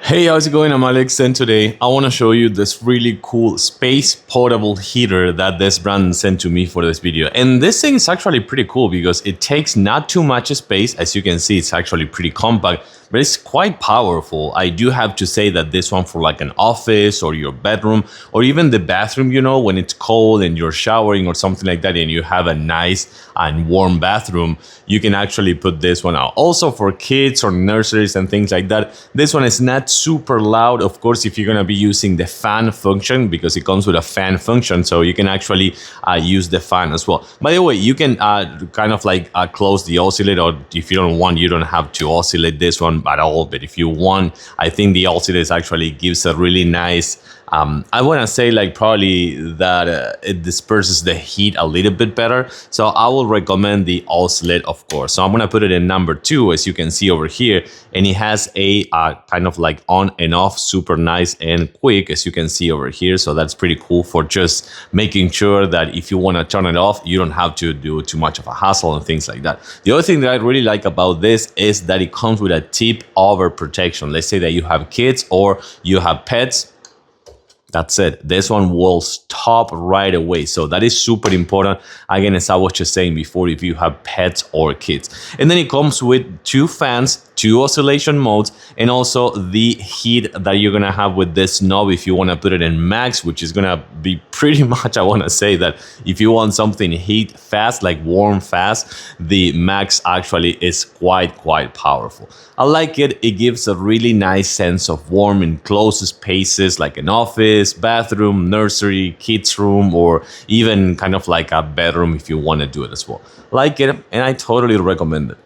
Hey, how's it going? I'm Alex, and today I want to show you this really cool space portable heater that this brand sent to me for this video. And this thing is actually pretty cool because it takes not too much space. As you can see, it's actually pretty compact, but it's quite powerful. I do have to say that this one for like an office or your bedroom or even the bathroom, you know, when it's cold and you're showering or something like that and you have a nice and warm bathroom, you can actually put this one out. Also for kids or nurseries and things like that, this one is not super loud. Of course, if you're gonna be using the fan function, because it comes with a fan function, so you can actually use the fan as well. By the way, you can kind of like close the oscillator, or if you don't want, you don't have to oscillate this one at all. But if you want, I think the oscillator actually gives a really nice I want to say like probably that it disperses the heat a little bit better. So I will recommend the oscillate, of course. So I'm going to put it in number 2, as you can see over here. And it has a kind of like on and off, super nice and quick, as you can see over here. So that's pretty cool for just making sure that if you want to turn it off, you don't have to do too much of a hassle and things like that. The other thing that I really like about this is that it comes with a tip over protection. Let's say that you have kids or you have pets. That's it. This one will stop right away. So that is super important. Again, as I was just saying before, if you have pets or kids. And then it comes with 2 fans, 2 oscillation modes, and also the heat that you're gonna have with this knob if you wanna put it in max, which is gonna be pretty much, I wanna say that if you want something heat fast, like warm fast, the max actually is quite powerful. I like it. It gives a really nice sense of warm in closed spaces like an office, bathroom, nursery, kids room, or even kind of like a bedroom if you want to do it as well. Like it, and I totally recommend it.